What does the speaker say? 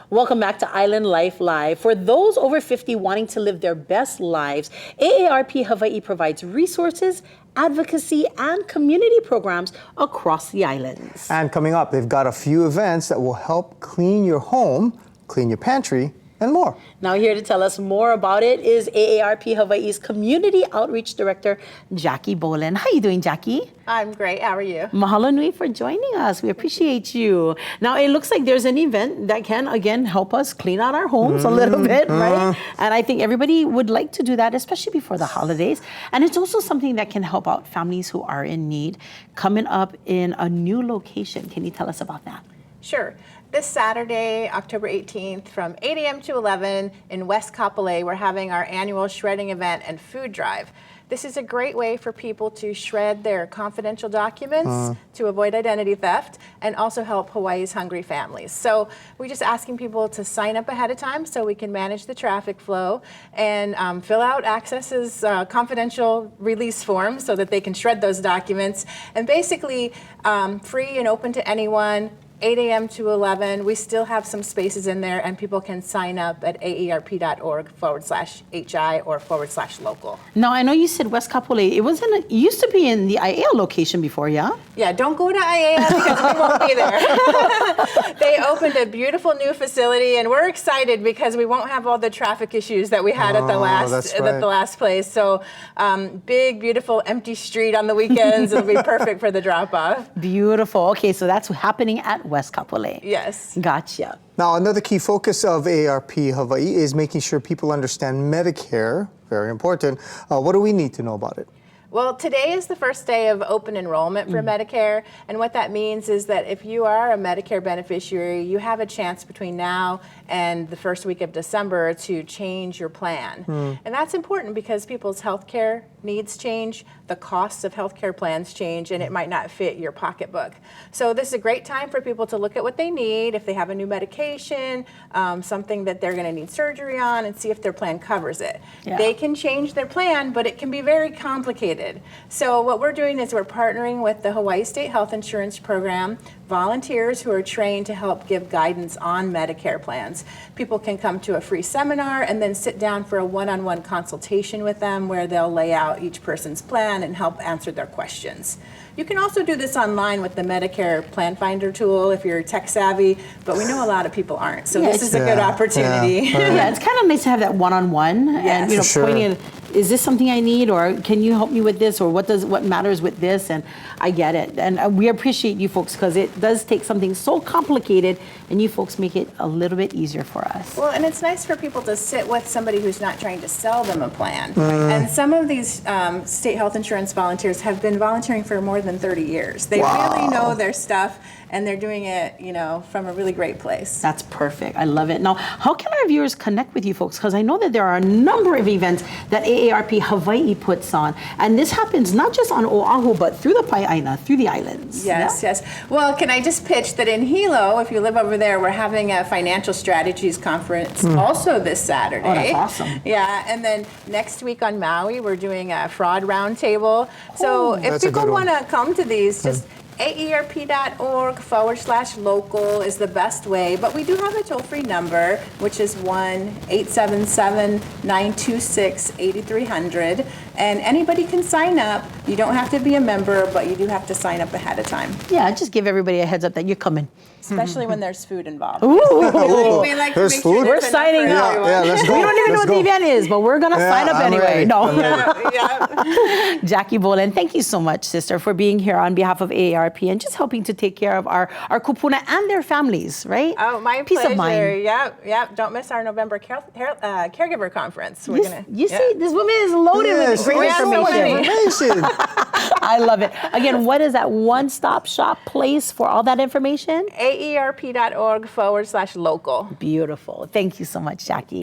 Welcome back to Island Life Live. For those over 50 wanting to live their best lives, AARP Hawaii provides resources, advocacy, and community programs across the islands. And coming up, they've got a few events that will help clean your home, clean your pantry, and more. Now here to tell us more about it is AARP Hawaii's Community Outreach Director, Jackie Boland. How are you doing, Jackie? I'm great. How are you? Mahalo nui for joining us. We appreciate you. Now, it looks like there's an event that can, again, help us clean out our homes a little bit, right? And I think everybody would like to do that, especially before the holidays. And it's also something that can help out families who are in need, coming up in a new location. Can you tell us about that? Sure. This Saturday, October 18th, from 8 a.m. to 11 in West Kapolei, we're having our annual shredding event and food drive. This is a great way for people to shred their confidential documents to avoid identity theft and also help Hawaii's hungry families. So we're just asking people to sign up ahead of time so we can manage the traffic flow and fill out Access's confidential release form so that they can shred those documents. And basically free and open to anyone. 8 a.m. to 11. We still have some spaces in there, and people can sign up at aarp.org/HI or /local. Now, I know you said West Kapolei. It used to be in the IAEA location before, yeah? Yeah, don't go to IAEA because we won't be there. They opened a beautiful new facility, and we're excited because we won't have all the traffic issues that we had at the last place. So, big, beautiful, empty street on the weekends. It'll be perfect for the drop-off. Beautiful. Okay, so that's happening at West Kapolei. Yes. Gotcha. Now, another key focus of AARP Hawaii is making sure people understand Medicare. Very important. What do we need to know about it? Well, today is the first day of open enrollment for Medicare, and what that means is that if you are a Medicare beneficiary, you have a chance between now and the first week of December to change your plan. And that's important because people's health care needs change, the costs of healthcare plans change, and it might not fit your pocketbook. So this is a great time for people to look at what they need, if they have a new medication, something that they're gonna need surgery on, and see if their plan covers it. Yeah. They can change their plan, but it can be very complicated. So what we're doing is we're partnering with the Hawaii State Health Insurance Program, volunteers who are trained to help give guidance on Medicare plans. People can come to a free seminar and then sit down for a one-on-one consultation with them where they'll lay out each person's plan and help answer their questions. You can also do this online with the Medicare Plan Finder tool if you're tech savvy, but we know a lot of people aren't. So this is a good opportunity. Yeah, it's kind of nice to have that one-on-one and pointing at, is this something I need, or can you help me with this, or what matters with this? And I get it, and we appreciate you folks because it does take something so complicated, and you folks make it a little bit easier for us. Well, and it's nice for people to sit with somebody who's not trying to sell them a plan. And some of these state health insurance volunteers have been volunteering for more than 30 years. They really know their stuff, and they're doing it, from a really great place. That's perfect. I love it. Now, how can our viewers connect with you folks? Because I know that there are a number of events that AARP Hawaii puts on, and this happens not just on Oahu, but through the Pai'aina, through the islands. Yes. Well, can I just pitch that in Hilo, if you live over there, we're having a financial strategies conference also this Saturday. Oh, that's awesome. Yeah, and then next week on Maui, we're doing a fraud roundtable. So if people want to come to these, just aarp.org/local is the best way, but we do have a toll-free number, which is 1-877-926-8300, and anybody can sign up. You don't have to be a member, but you do have to sign up ahead of time. Yeah, just give everybody a heads up that you're coming. Especially when there's food involved. Ooh. We like to There's make sure food? We're there's enough signing for up. everyone. Yeah, let's go. We don't even know Let's what the go. event is, but we're going to sign up I'm anyway. ready. No. I'm ready. Jackie Boland, thank you so much, sister, for being here on behalf of AARP and just helping to take care of our kupuna and their families, right? Oh, my Peace pleasure. of mind. Yep. Don't miss our November caregiver conference. You see, this woman is loaded with great information. I love it. Again, what is that one-stop shop place for all that information? aarp.org/local. Beautiful. Thank you so much, Jackie.